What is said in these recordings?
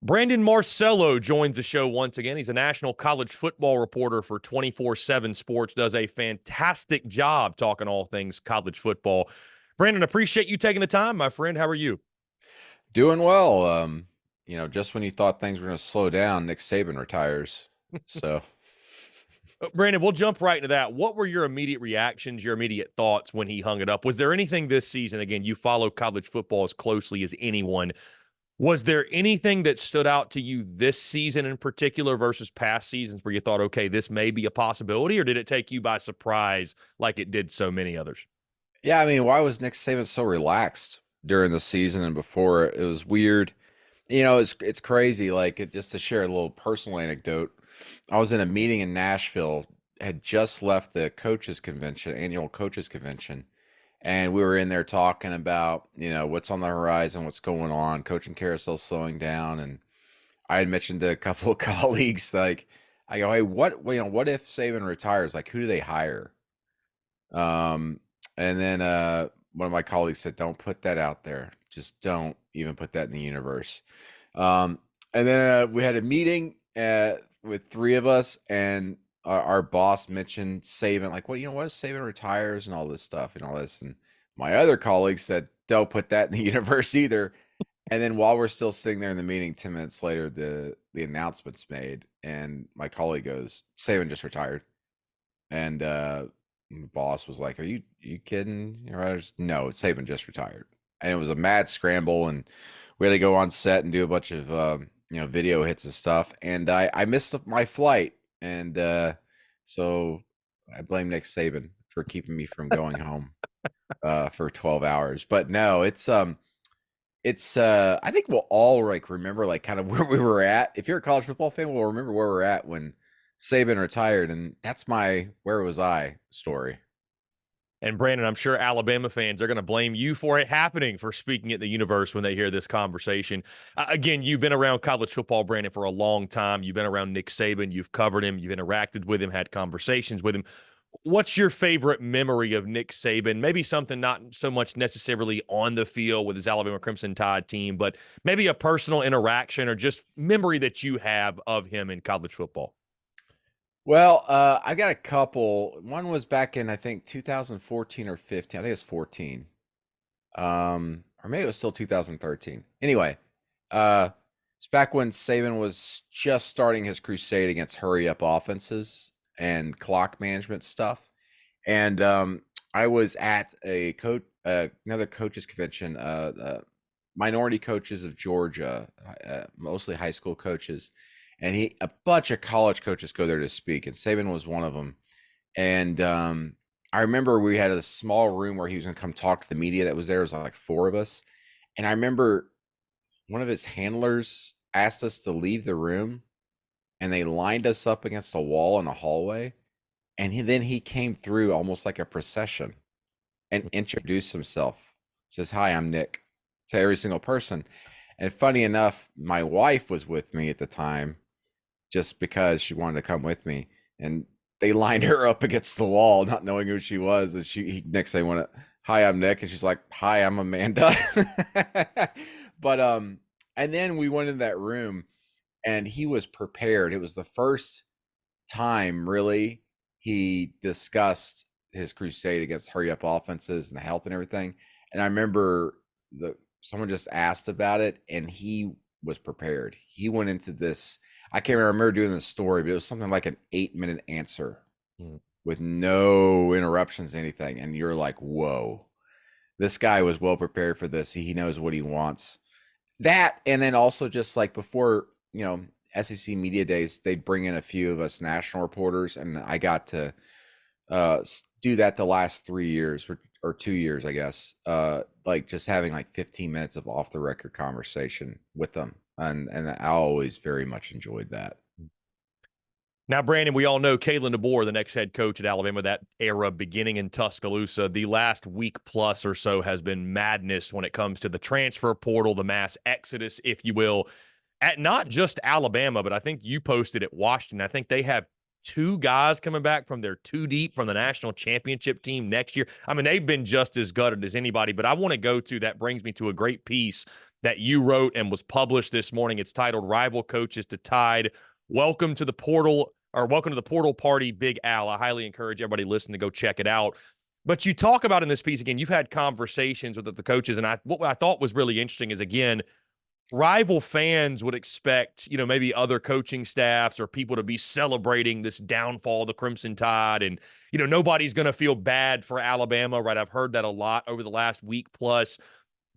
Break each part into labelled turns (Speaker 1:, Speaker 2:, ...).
Speaker 1: Brandon Marcello joins the show once again. He's a national college football reporter for 24/7 Sports, does a fantastic job talking all things college football. Brandon, appreciate you taking the time, my friend. How are you?
Speaker 2: Doing well. Just when you thought things were going to slow down, Nick Saban retires. So,
Speaker 1: Brandon, we'll jump right into that. What were your immediate reactions, your immediate thoughts when he hung it up? Was there anything this season? Again, you follow college football as closely as anyone. Was there anything that stood out to you this season in particular versus past seasons where you thought, okay, this may be a possibility, or did it take you by surprise like it did so many others?
Speaker 2: yeah, I mean, why was Nick Saban so relaxed during the season and before? It was weird. It's crazy. Just to share a little personal anecdote, I was in a meeting in Nashville, had just left the coaches convention, annual coaches convention, and we were in there talking about, what's on the horizon, what's going on, coaching carousel slowing down, and I had mentioned to a couple of colleagues, like, I go, hey, what if Saban retires? Like, who do they hire? Um, and then one of my colleagues said, don't put that out there. Just don't even put that in the universe. Um, and then we had a meeting with three of us, and our boss mentioned Saban, like, what if Saban retires and all this stuff and all this. And my other colleague said, don't put that in the universe either. And then while we're still sitting there in the meeting, 10 minutes later, the announcement's made, and my colleague goes, Saban just retired. And the boss was like, "Are you kidding?" No, Saban just retired, and it was a mad scramble, and we had to go on set and do a bunch of video hits and stuff. And I missed my flight, and so I blame Nick Saban for keeping me from going home for 12 hours. But no, it's I think we'll all remember kind of where we were at. If you're a college football fan, we'll remember where we're at when Saban retired, and that's my "where was I" story.
Speaker 1: And Brandon, I'm sure Alabama fans are going to blame you for it happening, for speaking at the universe when they hear this conversation. Again, you've been around college football, Brandon, for a long time. You've been around Nick Saban. You've covered him. You've interacted with him, had conversations with him. What's your favorite memory of Nick Saban? Maybe something not so much necessarily on the field with his Alabama Crimson Tide team, but maybe a personal interaction or just memory that you have of him in college football.
Speaker 2: Well, I got a couple. One was back in, I think, 2014 or 15. I think it's 14. Or maybe it was still 2013. Anyway, it's back when Saban was just starting his crusade against hurry up offenses and clock management stuff. And I was at another coaches convention, minority coaches of Georgia, mostly high school coaches, and a bunch of college coaches go there to speak, and Saban was one of them. And I remember we had a small room where he was going to come talk to the media that was there. It was like four of us, and I remember one of his handlers asked us to leave the room, and they lined us up against a wall in a hallway, and then he came through almost like a procession and introduced himself. Says, "Hi, I'm Nick," to every single person. And funny enough, my wife was with me at the time, just because she wanted to come with me, and they lined her up against the wall, not knowing who she was. And Nick saying, "Hi, I'm Nick," and she's like, "Hi, I'm Amanda." But and then we went in that room, and he was prepared. It was the first time really he discussed his crusade against hurry up offenses and the health and everything. And I remember someone just asked about it, and he was prepared. He went into this. I can't remember doing the story, but it was something like an 8-minute answer with no interruptions, anything. And you're like, whoa, this guy was well prepared for this. He knows what he wants. That, and then also just like before, SEC media days, they'd bring in a few of us national reporters, and I got to do that the last 3 years or 2 years, I guess. Like just having like 15 minutes of off the record conversation with them, and I always very much enjoyed that.
Speaker 1: Now, Brandon, we all know Kalen DeBoer, the next head coach at Alabama, that era beginning in Tuscaloosa. The last week plus or so has been madness when it comes to the transfer portal, the mass exodus, if you will, at not just Alabama, but I think you posted at Washington. I think they have two guys coming back from their two deep from the national championship team next year. I mean, they've been just as gutted as anybody, but I want to go to that brings me to a great piece that you wrote and was published this morning. It's titled Rival Coaches to Tide. Welcome to the portal, or welcome to the portal party, Big Al. I highly encourage everybody listening to go check it out. But you talk about in this piece, again, you've had conversations with the coaches, and what I thought was really interesting is, again, rival fans would expect, maybe other coaching staffs or people to be celebrating this downfall of the Crimson Tide. And, nobody's going to feel bad for Alabama, right? I've heard that a lot over the last week plus.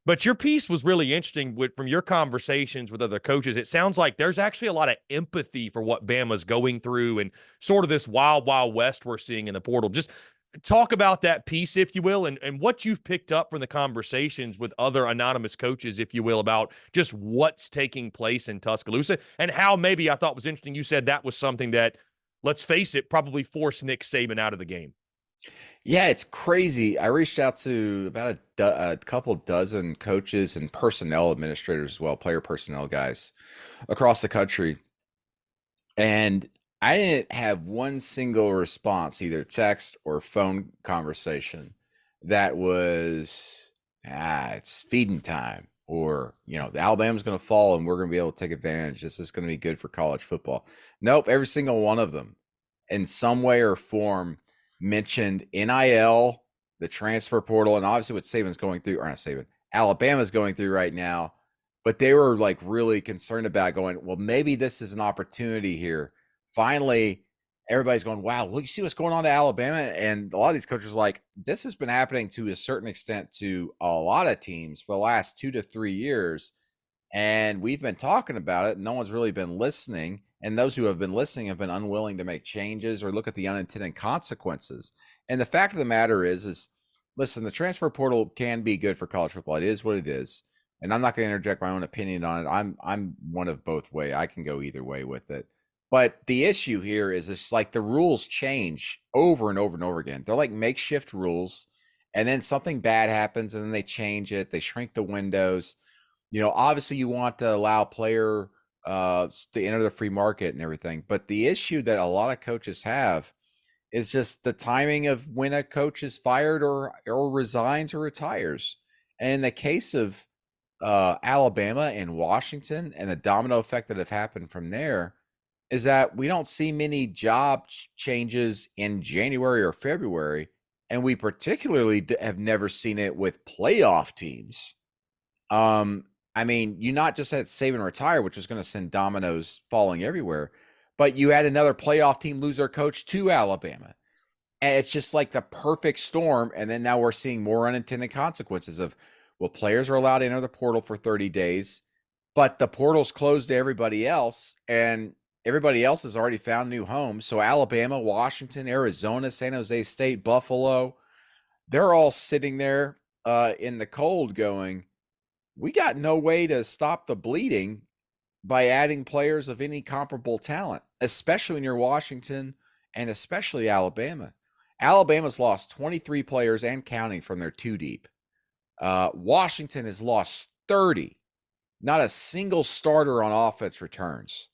Speaker 1: But your piece was really interesting from your conversations with other coaches. It sounds like there's actually a lot of empathy for what Bama's going through and sort of this wild, wild west we're seeing in the portal. Just talk about that piece, if you will, and what you've picked up from the conversations with other anonymous coaches, if you will, about just what's taking place in Tuscaloosa and how maybe I thought was interesting. You said that was something that, let's face it, probably forced Nick Saban out of the game.
Speaker 2: Yeah, it's crazy. I reached out to about a couple dozen coaches and personnel administrators as well, player personnel guys across the country. And I didn't have one single response, either text or phone conversation, that was, it's feeding time, or, the Alabama's going to fall and we're going to be able to take advantage. This is going to be good for college football. Nope, every single one of them, in some way or form, mentioned NIL, the transfer portal, and obviously what Saban's going through, or not Saban, Alabama's going through right now. But they were like really concerned about going, well, maybe this is an opportunity here. Finally, everybody's going, wow, look, you see what's going on to Alabama? And a lot of these coaches are like, this has been happening to a certain extent to a lot of teams for the last 2 to 3 years. And we've been talking about it. No one's really been listening. And those who have been listening have been unwilling to make changes or look at the unintended consequences. And the fact of the matter is listen, the transfer portal can be good for college football. It is what it is. And I'm not going to interject my own opinion on it. I'm one of both way. I can go either way with it. But the issue here is it's like the rules change over and over and over again. They're like makeshift rules. And then something bad happens and then they change it. They shrink the windows. Obviously you want to allow player to enter the free market and everything. But the issue that a lot of coaches have is just the timing of when a coach is fired or resigns or retires. And in the case of Alabama and Washington and the domino effect that have happened from there is that we don't see many job changes in January or February. And we particularly have never seen it with playoff teams. I mean, you not just had Saban retire, which was going to send dominoes falling everywhere, but you had another playoff team lose their coach to Alabama. And it's just like the perfect storm. And then now we're seeing more unintended consequences of, well, players are allowed to enter the portal for 30 days, but the portal's closed to everybody else, and everybody else has already found new homes. So Alabama, Washington, Arizona, San Jose State, Buffalo, they're all sitting there in the cold going, we got no way to stop the bleeding by adding players of any comparable talent, especially when you're Washington and especially Alabama. Alabama's lost 23 players and counting from their two deep. Washington has lost 30. Not a single starter on offense returns.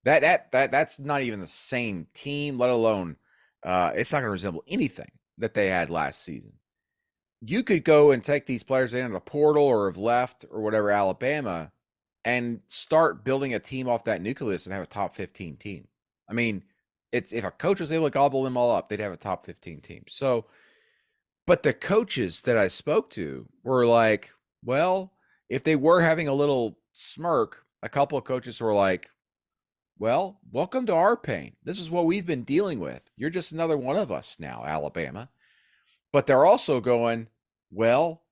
Speaker 2: That's not even the same team, let alone it's not going to resemble anything that they had last season. You could go and take these players in the portal or have left or whatever, Alabama, and start building a team off that nucleus and have a top 15 team. I mean, it's if a coach was able to gobble them all up, they'd have a top 15 team. So, but the coaches that I spoke to were like, well, if they were having a little smirk, a couple of coaches were like, well, welcome to our pain. This is what we've been dealing with. You're just another one of us now, Alabama. But they're also going, well,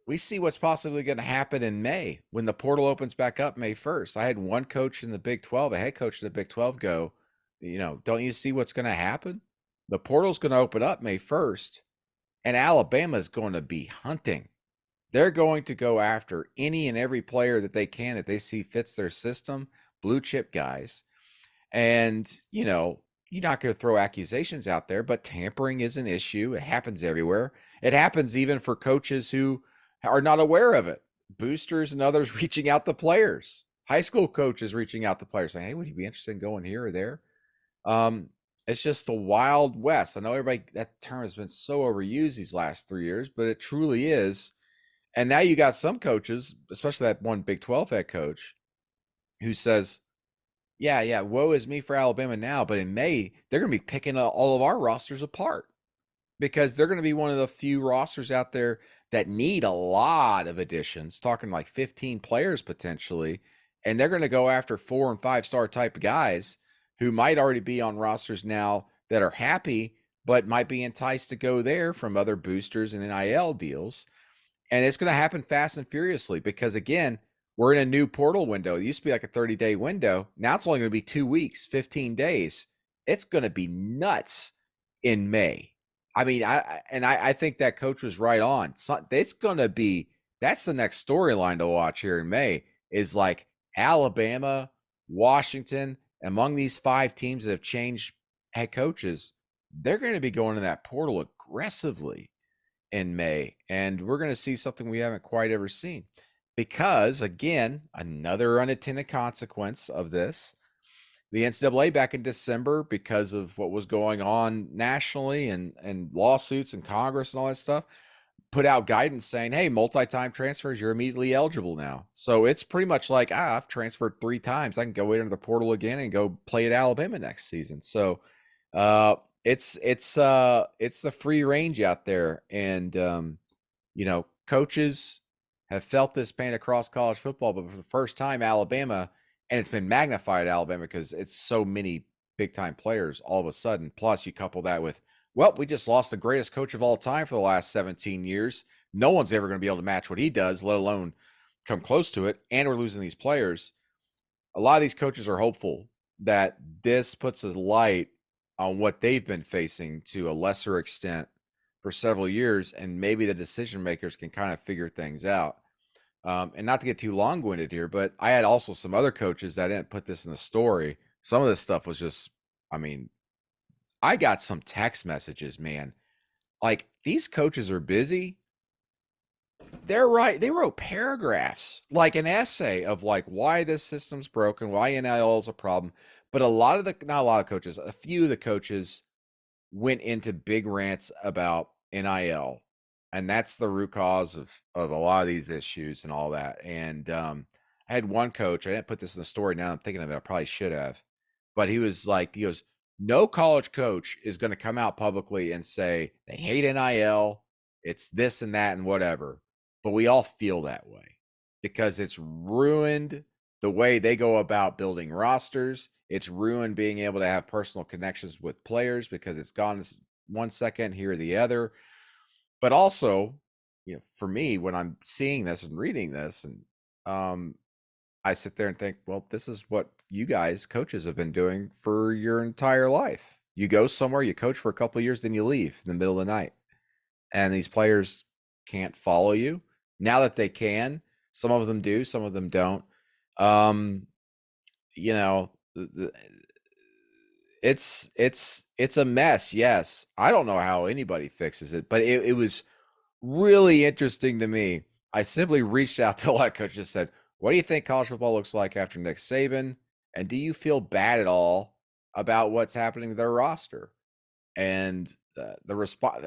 Speaker 2: we see what's possibly going to happen in May when the portal opens back up May 1st. I had one coach in the Big 12, a head coach in the Big 12 go, don't you see what's going to happen? The portal's going to open up May 1st, and Alabama is going to be hunting. They're going to go after any and every player that they can that they see fits their system, blue chip guys. And, you're not going to throw accusations out there, but tampering is an issue. It happens everywhere. It happens even for coaches who are not aware of it. Boosters and others reaching out to players. High school coaches reaching out to players saying, hey, would you be interested in going here or there? It's just the Wild West. I know everybody, that term has been so overused these last 3 years, but it truly is. And now you got some coaches, especially that one Big 12 head coach, who says, yeah, woe is me for Alabama now, but in May, they're going to be picking all of our rosters apart because they're going to be one of the few rosters out there that need a lot of additions, talking like 15 players potentially, and they're going to go after 4 and 5-star type of guys who might already be on rosters now that are happy, but might be enticed to go there from other boosters and NIL deals. And it's going to happen fast and furiously because, again, we're in a new portal window. It used to be like a 30-day window. Now it's only going to be 2 weeks, 15 days. It's going to be nuts in May. I mean, I think that coach was right on. So it's going to be, that's the next storyline to watch here in May, is like Alabama, Washington, among these 5 teams that have changed head coaches, they're going to be going in that portal aggressively in May. And we're going to see something we haven't quite ever seen. Because, again, another unintended consequence of this, the NCAA back in December, because of what was going on nationally and lawsuits and Congress and all that stuff, put out guidance saying, hey, multi-time transfers, you're immediately eligible now. So it's pretty much like, I've transferred 3 times. I can go into the portal again and go play at Alabama next season. So it's the free range out there. And, coaches have felt this pain across college football, but for the first time, Alabama, and it's been magnified at Alabama because it's so many big-time players all of a sudden. Plus, you couple that with, well, we just lost the greatest coach of all time for the last 17 years. No one's ever going to be able to match what he does, let alone come close to it. And we're losing these players. A lot of these coaches are hopeful that this puts a light on what they've been facing to a lesser extent for several years, and maybe the decision makers can kind of figure things out. And not to get too long-winded here, but I had also some other coaches that didn't put this in the story. Some of this stuff was just, I mean, I got some text messages, man. Like, these coaches are busy. They're right. They wrote paragraphs, like an essay of like why this system's broken, why NIL is a problem. But not a lot of coaches, a few of the coaches went into big rants about NIL, and that's the root cause of a lot of these issues and all that. And I had one coach, I didn't put this in the story, now I'm thinking of it, I probably should have, but he goes, no college coach is going to come out publicly and say they hate NIL, it's this and that and whatever, but we all feel that way because it's ruined the way they go about building rosters. It's ruined being able to have personal connections with players because it's gone 1 second here or the other. But also, for me, when I'm seeing this and reading this, and I sit there and think, well, this is what you guys, coaches, have been doing for your entire life. You go somewhere, you coach for a couple of years, then you leave in the middle of the night. And these players can't follow you. Now that they can, some of them do, some of them don't. It's a mess. Yes. I don't know how anybody fixes it, but it was really interesting to me. I simply reached out to a lot of coaches and said, what do you think college football looks like after Nick Saban? And do you feel bad at all about what's happening to their roster? And the response,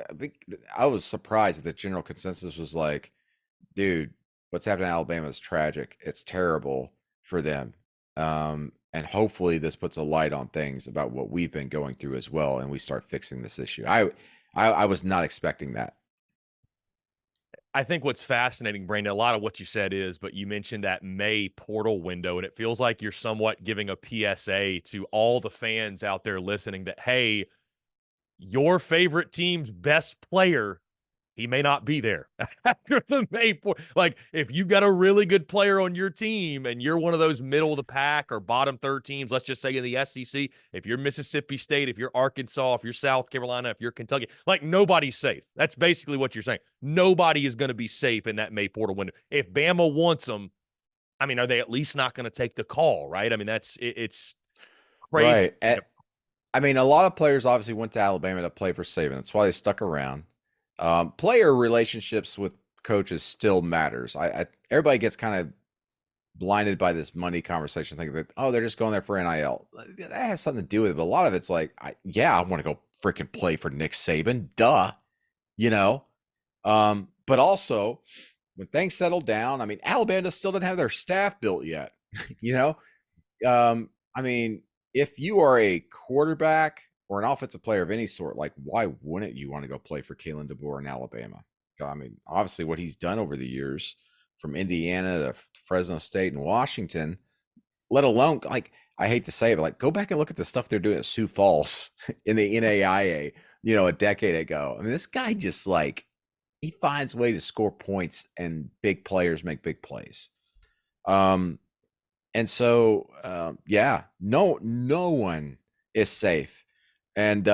Speaker 2: I was surprised that the general consensus was like, dude, what's happening in Alabama is tragic. It's terrible for them. And hopefully this puts a light on things about what we've been going through as well, and we start fixing this issue. I was not expecting that.
Speaker 1: I think what's fascinating, Brandon, a lot of what you said is, but you mentioned that May portal window, and it feels like you're somewhat giving a PSA to all the fans out there listening that, hey, your favorite team's best player, he may not be there after the May portal. Like, if you've got a really good player on your team and you're one of those middle of the pack or bottom third teams, let's just say in the SEC, if you're Mississippi State, if you're Arkansas, if you're South Carolina, if you're Kentucky, like, nobody's safe. That's basically what you're saying. Nobody is going to be safe in that May portal window. If Bama wants them, I mean, are they at least not going to take the call, right? I mean, it's crazy.
Speaker 2: Right. I mean, a lot of players obviously went to Alabama to play for Saban. That's why they stuck around. Player relationships with coaches still matters. Everybody gets kind of blinded by this money conversation, thinking that, oh, they're just going there for NIL. That has something to do with it, but a lot of it's like, I want to go freaking play for Nick Saban, duh, But also, when things settle down, I mean, Alabama still doesn't have their staff built yet. you know, I mean, if you are a quarterback or an offensive player of any sort, like why wouldn't you want to go play for Kalen DeBoer in Alabama? I mean, obviously, what he's done over the years, from Indiana to Fresno State and Washington, let alone like I hate to say it, but like go back and look at the stuff they're doing at Sioux Falls in the NAIA, a decade ago. I mean, this guy just like he finds a way to score points and big players make big plays. And so yeah, no one is safe. And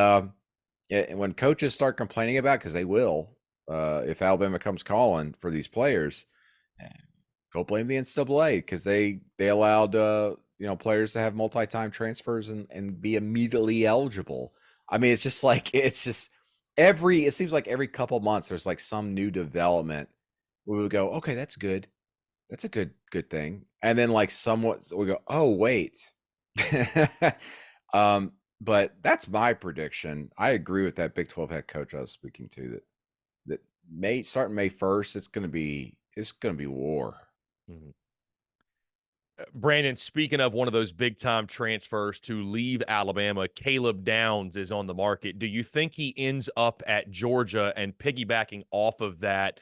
Speaker 2: when coaches start complaining about, because they will, if Alabama comes calling for these players, go blame the NCAA because they allowed players to have multi-time transfers and be immediately eligible. I mean, it's just like it seems like every couple months there's like some new development where we go, okay, that's good. That's a good thing. And then like somewhat we go, oh wait. But that's my prediction. I agree with that Big 12 head coach I was speaking to that starting May 1st, it's gonna be war.
Speaker 1: Mm-hmm. Brandon, speaking of one of those big time transfers to leave Alabama, Caleb Downs is on the market. Do you think he ends up at Georgia? And piggybacking off of that,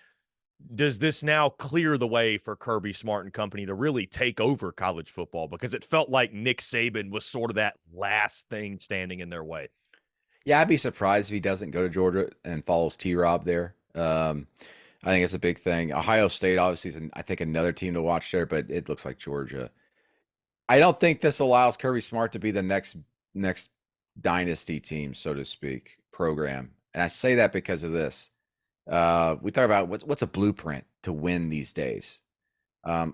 Speaker 1: does this now clear the way for Kirby Smart and company to really take over college football? Because it felt like Nick Saban was sort of that last thing standing in their way.
Speaker 2: Yeah, I'd be surprised if he doesn't go to Georgia and follows T-Rob there. I think it's a big thing. Ohio State obviously is, I think, another team to watch there, but it looks like Georgia. I don't think this allows Kirby Smart to be the next dynasty team, so to speak, program. And I say that because of this. We talk about what's a blueprint to win these days. I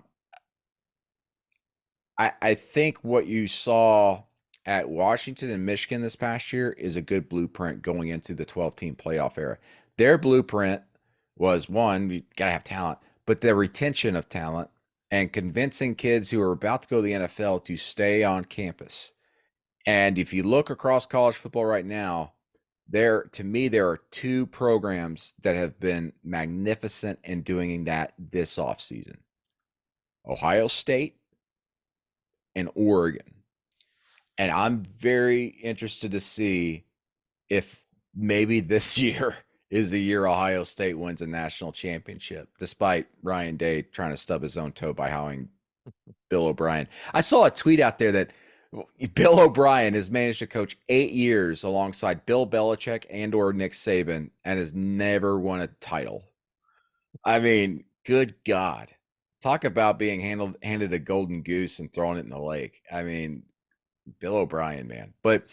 Speaker 2: think what you saw at Washington and Michigan this past year is a good blueprint going into the 12-team playoff era. Their blueprint was, one, you got to have talent, but the retention of talent and convincing kids who are about to go to the NFL to stay on campus. And if you look across college football right now, there are two programs that have been magnificent in doing that this offseason. Ohio State and Oregon. And I'm very interested to see if maybe this year is the year Ohio State wins a national championship, despite Ryan Day trying to stub his own toe by hiring Bill O'Brien. I saw a tweet out there that Bill O'Brien has managed to coach 8 years alongside Bill Belichick and or Nick Saban and has never won a title. I mean, good God. Talk about being handed a golden goose and throwing it in the lake. I mean, Bill O'Brien, man. But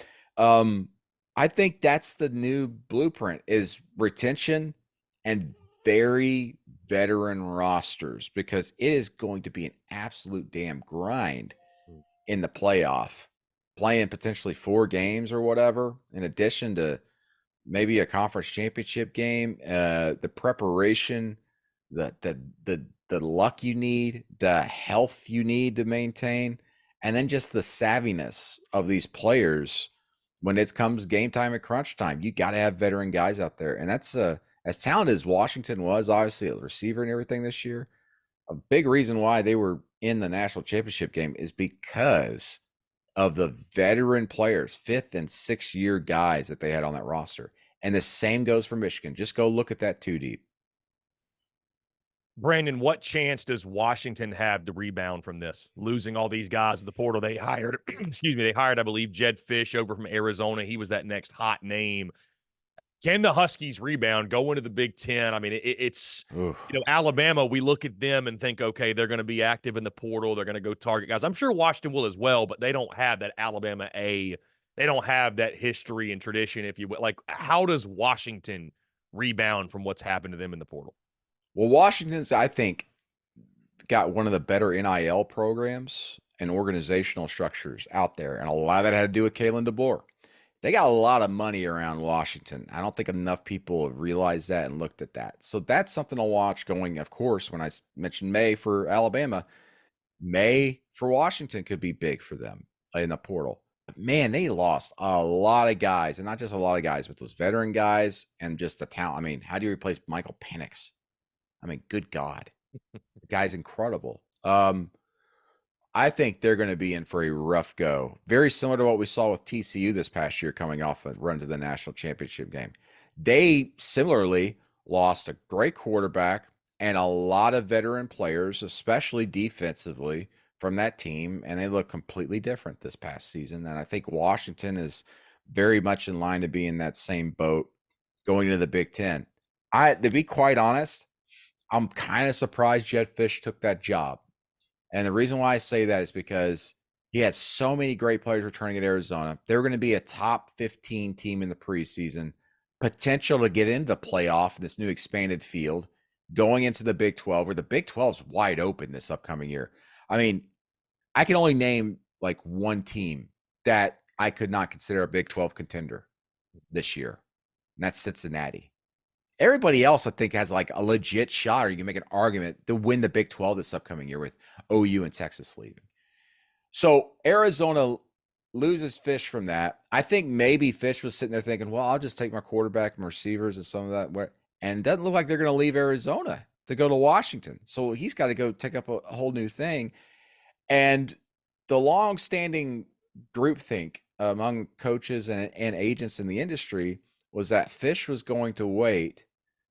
Speaker 2: I think that's the new blueprint is retention and very veteran rosters, because it is going to be an absolute damn grind in the playoff, playing potentially 4 games or whatever, in addition to maybe a conference championship game, the preparation, the luck you need, the health you need to maintain, and then just the savviness of these players when it comes game time and crunch time. You got to have veteran guys out there. And that's as talented as Washington was, obviously, a receiver and everything this year. A big reason why they were in the national championship game is because of the veteran players, 5th and 6th year guys that they had on that roster. And the same goes for Michigan. Just go look at that 2 deep.
Speaker 1: Brandon, what chance does Washington have to rebound from this? Losing all these guys in the portal they hired, they hired, I believe, Jed Fish over from Arizona. He was that next hot name. Can the Huskies rebound, go into the Big Ten? I mean, it's, Alabama, we look at them and think, okay, they're going to be active in the portal. They're going to go target guys. I'm sure Washington will as well, but they don't have that Alabama A. They don't have that history and tradition, if you will. Like, how does Washington rebound from what's happened to them in the portal?
Speaker 2: Well, Washington's, I think, got one of the better NIL programs and organizational structures out there. And a lot of that had to do with Kalen DeBoer. They got a lot of money around Washington. I don't think enough people have realized that and looked at that. So that's something to watch going, of course, when I mentioned May for Alabama, May for Washington could be big for them in the portal. But man, they lost a lot of guys, and not just a lot of guys, but those veteran guys and just the talent. I mean, how do you replace Michael Penix? I mean, good God. The guy's incredible. I think they're going to be in for a rough go. Very similar to what we saw with TCU this past year coming off a run to the national championship game. They similarly lost a great quarterback and a lot of veteran players, especially defensively, from that team, and they look completely different this past season. And I think Washington is very much in line to be in that same boat going into the Big Ten. To be quite honest, I'm kind of surprised Jed Fish took that job. And the reason why I say that is because he had so many great players returning at Arizona. They were going to be a top 15 team in the preseason, potential to get into the playoff in this new expanded field, going into the Big 12, where the Big 12 is wide open this upcoming year. I mean, I can only name like one team that I could not consider a Big 12 contender this year, and that's Cincinnati. Everybody else, I think, has like a legit shot, or you can make an argument to win the Big 12 this upcoming year with OU and Texas leaving. So Arizona loses Fish from that. I think maybe Fish was sitting there thinking, well, I'll just take my quarterback and receivers and some of that. And it doesn't look like they're going to leave Arizona to go to Washington. So he's got to go take up a whole new thing. And the long-standing groupthink among coaches and agents in the industry was that Fish was going to wait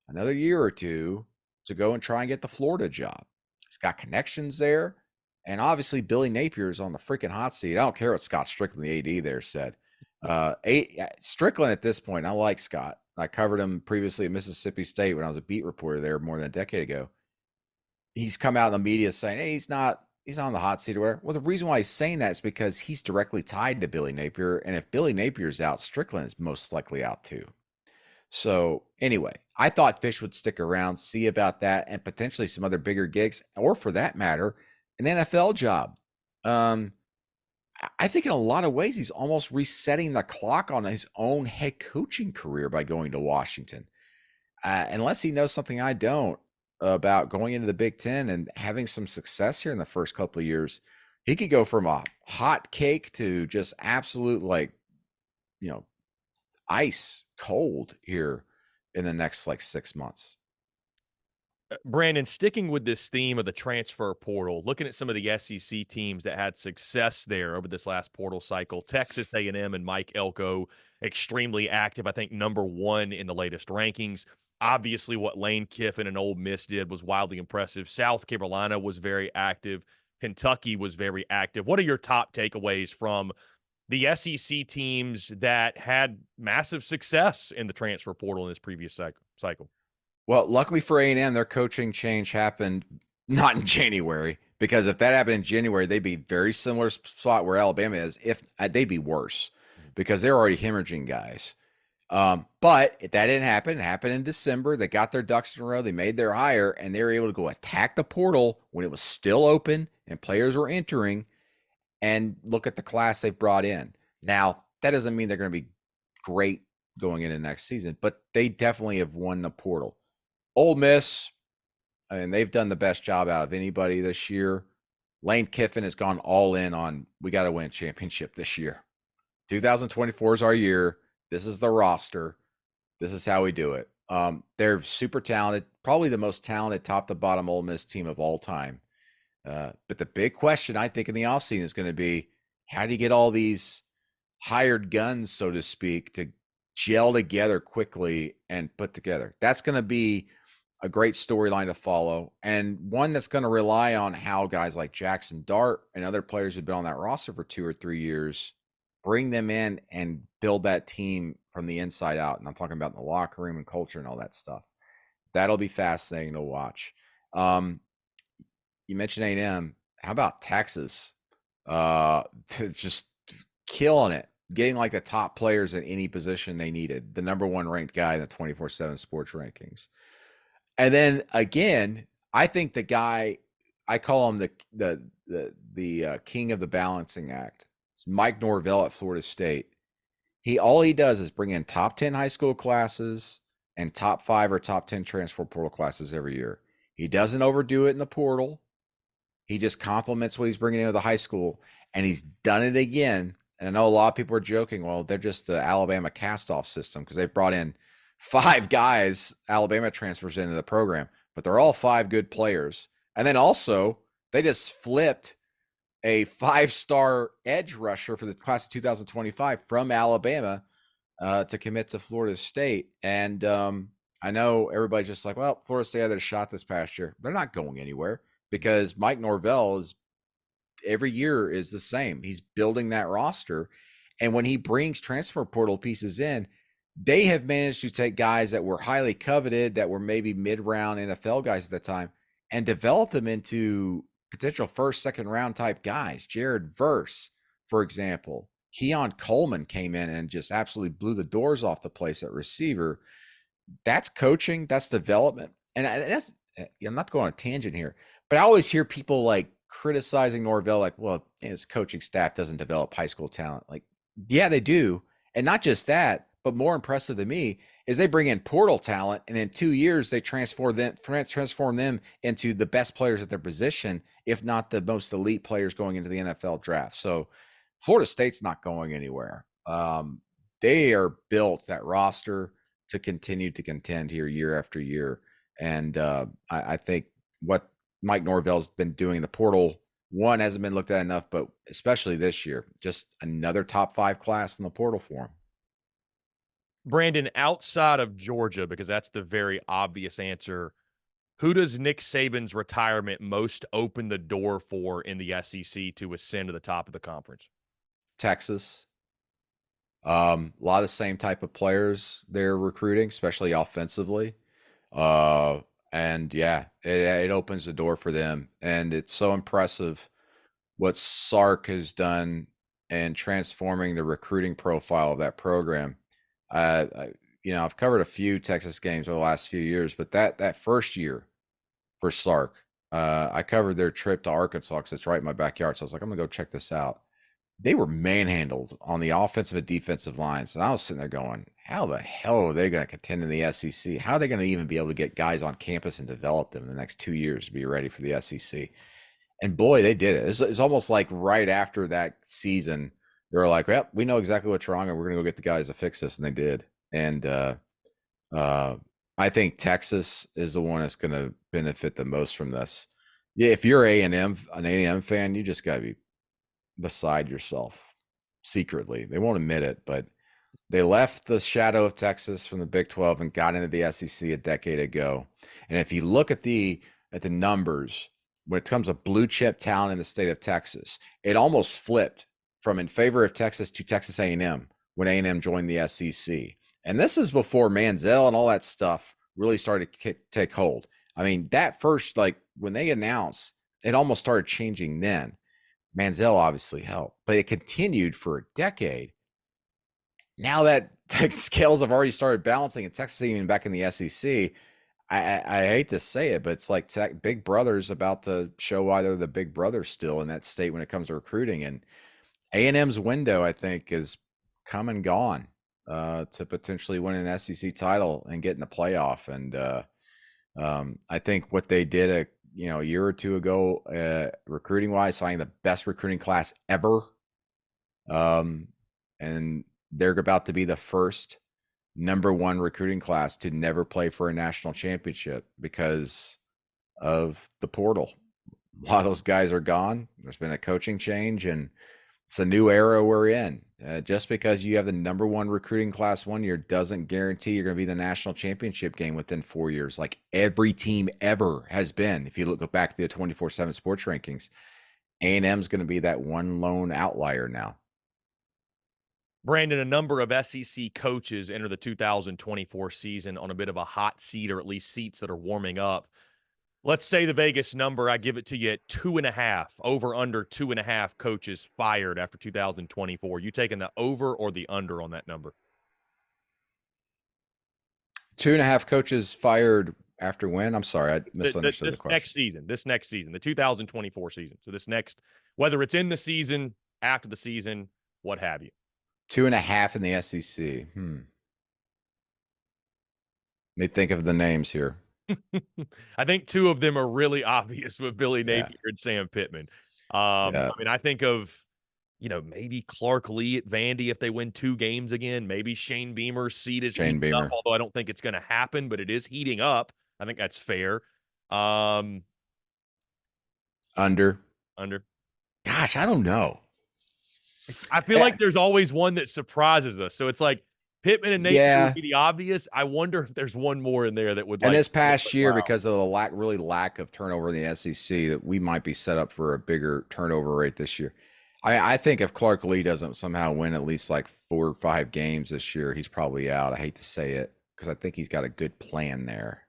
Speaker 2: another year or two to go and try and get the Florida job. He's got connections there. And obviously, Billy Napier is on the freaking hot seat. I don't care what Scott Strickland, the AD there, said. Strickland at this point, I like Scott. I covered him previously at Mississippi State when I was a beat reporter there more than a decade ago. He's come out in the media saying, hey, he's not on the hot seat or whatever. Well, the reason why he's saying that is because he's directly tied to Billy Napier. And if Billy Napier's out, Strickland is most likely out too. So anyway, I thought Fish would stick around, see about that, and potentially some other bigger gigs, or for that matter, an NFL job. I think in a lot of ways, he's almost resetting the clock on his own head coaching career by going to Washington. Unless he knows something I don't about going into the Big Ten and having some success here in the first couple of years, he could go from a hot cake to just absolute, like, ice cold here in the next like 6 months.
Speaker 1: Brandon, sticking with this theme of the transfer portal, looking at some of the SEC teams that had success there over this last portal cycle, Texas A&M and Mike Elko, extremely active. I think #1 in the latest rankings. Obviously, what Lane Kiffin and Ole Miss did was wildly impressive. South Carolina was very active. Kentucky was very active. What are your top takeaways from the SEC teams that had massive success in the transfer portal in this previous cycle?
Speaker 2: Well, luckily for A&M, their coaching change happened not in January, because if that happened in January, they'd be very similar spot where Alabama is. If they'd be worse, because they're already hemorrhaging guys. But if that didn't happen, it happened in December. They got their ducks in a row. They made their hire, and they were able to go attack the portal when it was still open and players were entering, and look at the class they've brought in. Now, that doesn't mean they're going to be great going into next season, but they definitely have won the portal. Ole Miss, I mean, they've done the best job out of anybody this year. Lane Kiffin has gone all in on, we got to win a championship this year. 2024 is our year. This is the roster. This is how we do it. They're super talented, probably the most talented top to bottom Ole Miss team of all time. But the big question, I think, in the offseason is going to be, how do you get all these hired guns, so to speak, to gel together quickly and put together? That's going to be a great storyline to follow, and one that's going to rely on how guys like Jackson Dart and other players who've been on that roster for 2 or 3 years bring them in and build that team from the inside out. And I'm talking about in the locker room and culture and all that stuff. That'll be fascinating to watch. You mentioned A&M. How about Texas? Just killing it, getting like the top players at any position they needed. The #1 ranked guy in the 24/7 sports rankings. And then again, I think the guy, I call him the king of the balancing act. It's Mike Norvell at Florida State. All he does is bring in top 10 high school classes and top 5 or top 10 transfer portal classes every year. He doesn't overdo it in the portal. He just complements what he's bringing in with the high school, and he's done it again. And I know a lot of people are joking, well, they're just the Alabama cast-off system because they've brought in 5 guys, Alabama transfers into the program, but they're all 5 good players. And then also, they just flipped a 5-star edge rusher for the class of 2025 from Alabama to commit to Florida State. And I know everybody's just like, well, Florida State had a shot this past year. They're not going anywhere because Mike Norvell is every year is the same. He's building that roster. And when he brings transfer portal pieces in, they have managed to take guys that were highly coveted, that were maybe mid-round NFL guys at the time, and develop them into potential first, second round type guys. Jared Verse, for example. Keon Coleman came in and just absolutely blew the doors off the place at receiver. That's coaching, that's development. And that's, I'm not going on a tangent here, but I always hear people like criticizing Norvell, like, well, his coaching staff doesn't develop high school talent. Like, yeah, they do. And not just that, but more impressive to me is they bring in portal talent, and in 2 years they transform them into the best players at their position, if not the most elite players going into the NFL draft. So Florida State's not going anywhere. They are built that roster to continue to contend here year after year. And I think what Mike Norvell's been doing in the portal, one, hasn't been looked at enough, but especially this year, just another top 5 class in the portal for him.
Speaker 1: Brandon, outside of Georgia, because that's the very obvious answer, who does Nick Saban's retirement most open the door for in the SEC to ascend to the top of the conference?
Speaker 2: Texas. A lot of the same type of players they're recruiting, especially offensively. And yeah, it opens the door for them. And it's so impressive what Sark has done in transforming the recruiting profile of that program. I've covered a few Texas games over the last few years, but that first year for Sark, I covered their trip to Arkansas because it's right in my backyard. So I was like, I'm gonna go check this out. They were manhandled on the offensive and defensive lines, and I was sitting there going, how the hell are they going to contend in the SEC? How are they going to even be able to get guys on campus and develop them in the next 2 years to be ready for the SEC? And boy, they did it. It's almost like right after that season, they were like, "Well, we know exactly what's wrong, and we're going to go get the guys to fix this," and they did. And I think Texas is the one that's going to benefit the most from this. Yeah, if you're an A&M fan, you just got to be beside yourself secretly. They won't admit it, but they left the shadow of Texas from the Big 12 and got into the SEC a decade ago. And if you look at the numbers, when it comes to blue chip talent in the state of Texas, it almost flipped from in favor of Texas to Texas A&M when A&M joined the SEC. And this is before Manziel and all that stuff really started to take hold. I mean, that first, like when they announced, it almost started changing then. Manziel obviously helped, but it continued for a decade. Now that the scales have already started balancing and Texas even back in the SEC, I hate to say it, but it's like Big Brother's about to show why they're the Big Brother still in that state when it comes to recruiting. And A&M's window, I think, is come and gone to potentially win an SEC title and get in the playoff. And I think what they did a year or two ago, recruiting wise, signing the best recruiting class ever. And they're about to be the first #1 recruiting class to never play for a national championship because of the portal. A lot of those guys are gone. There's been a coaching change, and it's a new era we're in. Just because you have the #1 recruiting class 1 year doesn't guarantee you're going to be the national championship game within 4 years, like every team ever has been. If you look back at the 24/7 sports rankings, A&M is going to be that one lone outlier now.
Speaker 1: Brandon, a number of SEC coaches enter the 2024 season on a bit of a hot seat, or at least seats that are warming up. Let's say the Vegas number, I give it to you at 2.5, over under 2.5 coaches fired after 2024. You taking the over or the under on that number?
Speaker 2: 2.5 coaches fired after when? I'm sorry, I misunderstood the question.
Speaker 1: This next season, the 2024 season. So this next, whether it's in the season, after the season, what have you.
Speaker 2: 2.5 in the SEC. Let me think of the names here.
Speaker 1: I think 2 of them are really obvious with Billy Napier and Sam Pittman. I mean, I think of, maybe Clark Lee at Vandy if they win 2 games again. Maybe Shane Beamer's seat is heating up, although I don't think it's going to happen, but it is heating up. I think that's fair.
Speaker 2: Under.
Speaker 1: Under.
Speaker 2: Gosh, I don't know.
Speaker 1: I feel like there's always one that surprises us. So it's like Pittman and Napier would
Speaker 2: Yeah.
Speaker 1: be the obvious. I wonder if there's one more in there that would
Speaker 2: And
Speaker 1: like
Speaker 2: this past year,
Speaker 1: wow.
Speaker 2: because of the lack of turnover in the SEC, that we might be set up for a bigger turnover rate this year. I think if Clark Lee doesn't somehow win at least like 4 or 5 games this year, he's probably out. I hate to say it because I think he's got a good plan there.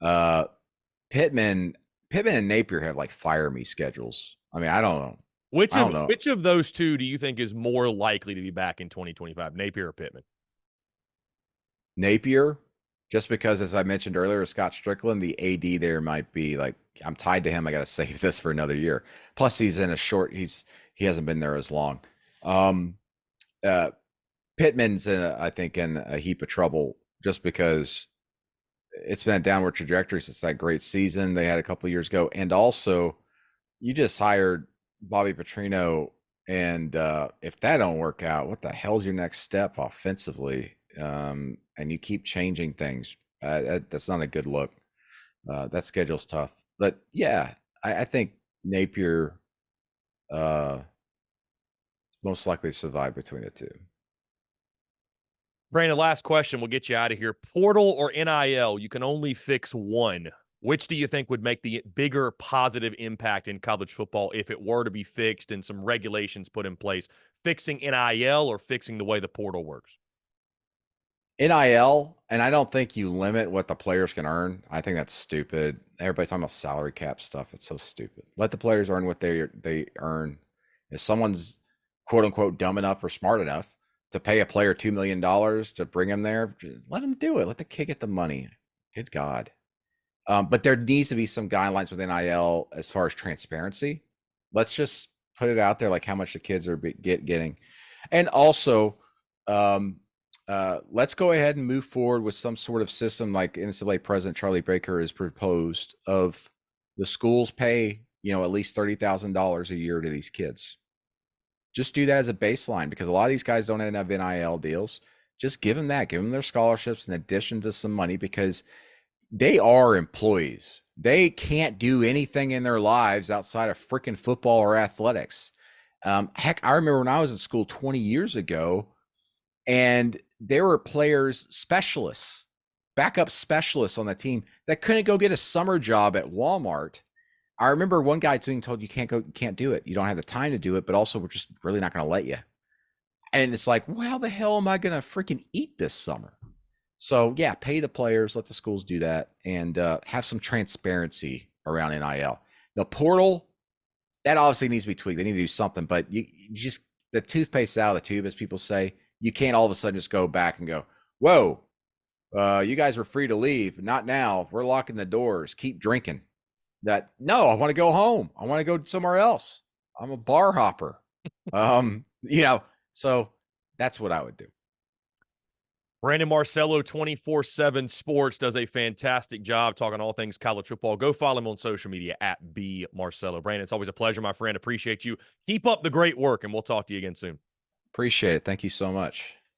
Speaker 2: Uh, Pittman and Napier have like fire me schedules. I mean, I don't know.
Speaker 1: Which of those two do you think is more likely to be back in 2025, Napier or Pittman?
Speaker 2: Napier, just because, as I mentioned earlier, Scott Strickland, the AD there might be like, I'm tied to him. I got to save this for another year. Plus, he's in a short. He hasn't been there as long. Pittman's I think in a heap of trouble just because it's been a downward trajectory since that great season they had a couple years ago, and also you just hired Bobby Petrino, and if that don't work out, what the hell's your next step offensively? And you keep changing things. That's not a good look. That schedule's tough, but yeah, I think Napier most likely to survive between the two.
Speaker 1: Brandon, last question. We'll get you out of here. Portal or NIL? You can only fix one. Which do you think would make the bigger positive impact in college football if it were to be fixed and some regulations put in place? Fixing NIL or fixing the way the portal works?
Speaker 2: NIL, and I don't think you limit what the players can earn. I think that's stupid. Everybody's talking about salary cap stuff. It's so stupid. Let the players earn what they earn. If someone's quote unquote dumb enough or smart enough to pay a player $2 million to bring him there, let him do it. Let the kid get the money. Good God. But there needs to be some guidelines with NIL as far as transparency. Let's just put it out there, like how much the kids are getting. And also, let's go ahead and move forward with some sort of system like NCAA President Charlie Baker has proposed of the schools pay, at least $30,000 a year to these kids. Just do that as a baseline because a lot of these guys don't have NIL deals. Just give them that. Give them their scholarships in addition to some money because they are employees. They can't do anything in their lives outside of freaking football or athletics. Heck, I remember when I was in school 20 years ago, and there were players, specialists, backup specialists on the team that couldn't go get a summer job at Walmart. I remember one guy being told, you can't do it. You don't have the time to do it, but also we're just really not going to let you. And it's like, well, how the hell am I going to freaking eat this summer? So yeah, pay the players, let the schools do that, and have some transparency around NIL. The portal, that obviously needs to be tweaked. They need to do something, but you just, the toothpaste out of the tube, as people say. You can't all of a sudden just go back and go, whoa, you guys are free to leave. Not now. We're locking the doors. Keep drinking. No, I want to go home. I want to go somewhere else. I'm a bar hopper. So that's what I would do.
Speaker 1: Brandon Marcello, 24/7 Sports, does a fantastic job talking all things college football. Go follow him on social media at @BMarcello. Brandon, it's always a pleasure, my friend. Appreciate you. Keep up the great work, and we'll talk to you again soon.
Speaker 2: Appreciate it. Thank you so much.